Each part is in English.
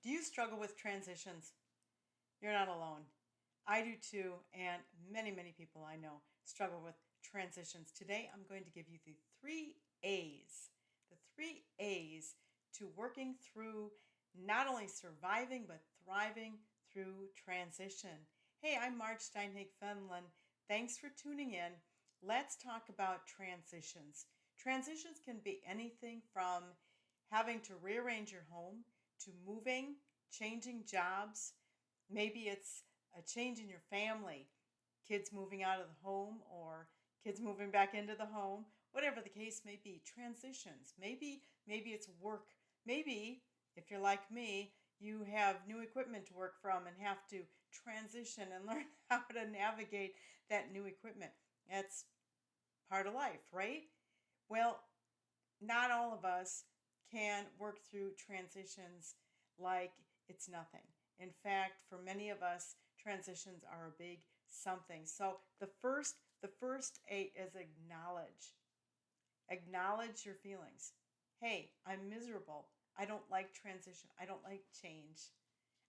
Do you struggle with transitions? You're not alone. I do too, and many, many people I know struggle with transitions. Today, I'm going to give you the three A's to working through not only surviving, but thriving through transition. Hey, I'm Marge Steinhag Fenlon. Thanks for tuning in. Let's talk about transitions. Transitions can be anything from having to rearrange your home to moving, changing jobs. Maybe it's a change in your family, kids moving out of the home or kids moving back into the home, whatever the case may be. Transitions. Maybe it's work. Maybe if you're like me, you have new equipment to work from and have to transition and learn how to navigate that new equipment. That's part of life, right? Well, not all of us can work through transitions like it's nothing. In fact, for many of us, transitions are a big something. So the first A is acknowledge. Acknowledge your feelings. Hey, I'm miserable. I don't like transition. I don't like change.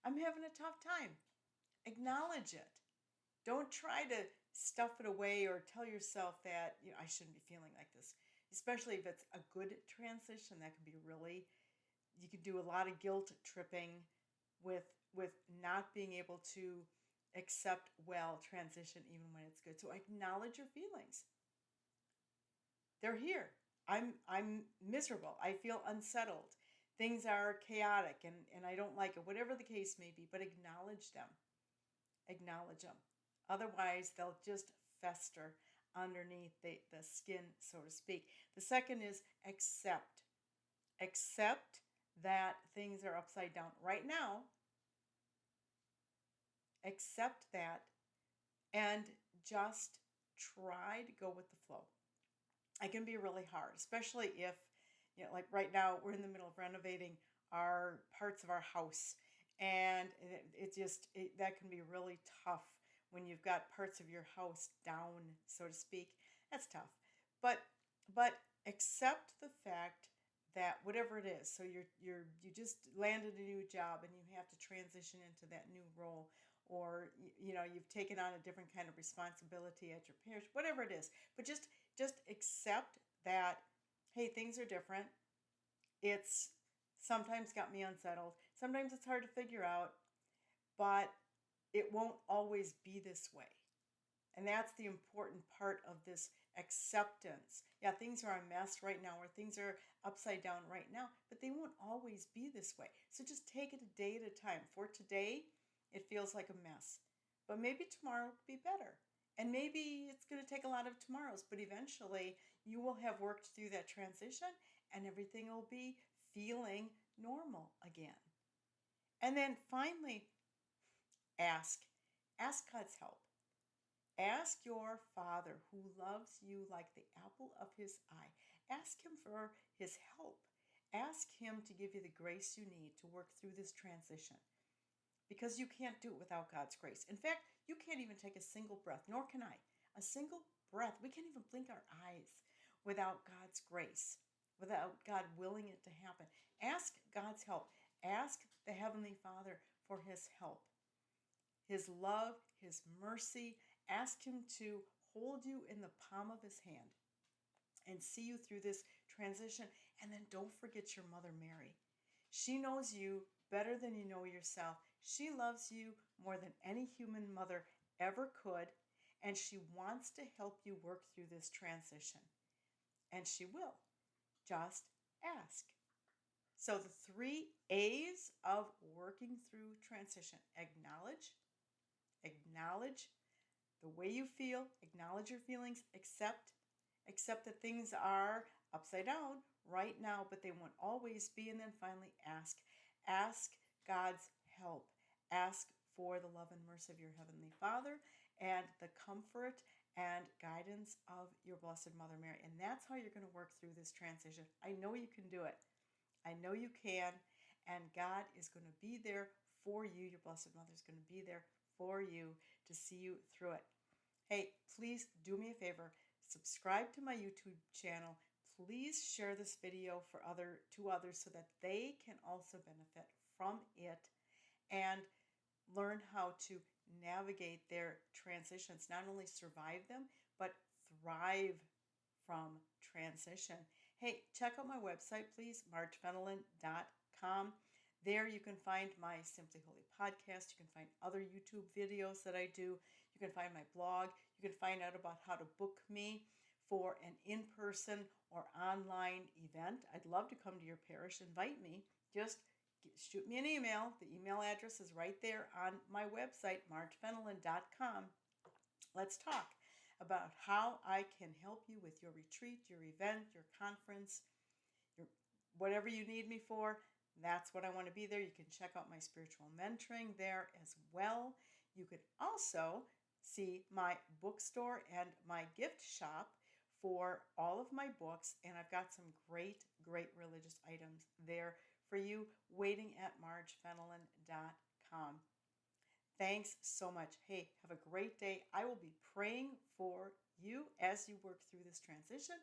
I'm having a tough time. Acknowledge it. Don't try to stuff it away or tell yourself that, I shouldn't be feeling like this. Especially if it's a good transition, that can be really, you could do a lot of guilt tripping with not being able to accept well transition even when it's good. So acknowledge your feelings. They're here. I'm miserable. I feel unsettled. Things are chaotic and I don't like it, whatever the case may be, but acknowledge them. Acknowledge them. Otherwise, they'll just fester underneath the skin, so to speak. The second is accept. Accept that things are upside down right now. Accept that and just try to go with the flow. It can be really hard, especially if, like right now, we're in the middle of renovating our parts of our house. And that can be really tough when you've got parts of your house down, so to speak. That's tough. But accept the fact that whatever it is, so you just landed a new job and you have to transition into that new role, or you've taken on a different kind of responsibility at your parish, whatever it is. But just accept that, hey, things are different. It's sometimes got me unsettled. Sometimes it's hard to figure out, but it won't always be this way. And that's the important part of this acceptance. Yeah, things are a mess right now, or things are upside down right now, but they won't always be this way. So just take it a day at a time. For today, it feels like a mess, but maybe tomorrow will be better. And maybe it's going to take a lot of tomorrows, but eventually you will have worked through that transition and everything will be feeling normal again. And then finally, ask. Ask God's help. Ask your Father who loves you like the apple of his eye. Ask him for his help. Ask him to give you the grace you need to work through this transition, because you can't do it without God's grace. In fact, you can't even take a single breath, nor can I. A single breath. We can't even blink our eyes without God's grace, without God willing it to happen. Ask God's help. Ask the Heavenly Father for his help, his love, his mercy. Ask him to hold you in the palm of his hand and see you through this transition. And then don't forget your Mother Mary. She knows you better than you know yourself. She loves you more than any human mother ever could, and she wants to help you work through this transition. And she will. Just ask. So the three A's of working through transition: acknowledge, acknowledge the way you feel, acknowledge your feelings, accept that things are upside down right now, but they won't always be. And then finally, ask God's help. Ask for the love and mercy of your Heavenly Father and the comfort and guidance of your Blessed Mother Mary. And that's how you're going to work through this transition. I know you can do it. I know you can. And God is going to be there for you. Your Blessed Mother is going to be there for you to see you through it. Hey, please do me a favor. Subscribe to my YouTube channel. Please share this video to others so that they can also benefit from it and learn how to navigate their transitions, not only survive them, but thrive from transition. Hey, check out my website, please, margefenelon.com. There you can find my Simply Holy podcast. You can find other YouTube videos that I do. You can find my blog. You can find out about how to book me for an in-person or online event. I'd love to come to your parish. Invite me. Just shoot me an email. The email address is right there on my website, margefenelon.com. Let's talk about how I can help you with your retreat, your event, your conference, your whatever you need me for. That's what I want to be there. You can check out my spiritual mentoring there as well. You could also see my bookstore and my gift shop for all of my books, and I've got some great religious items there for you waiting at margefenelon.com. Thanks so much. Hey, have a great day. I will be praying for you as you work through this transition,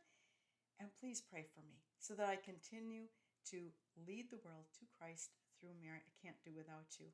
and please pray for me so that I continue to lead the world to Christ through Mary. I can't do without you.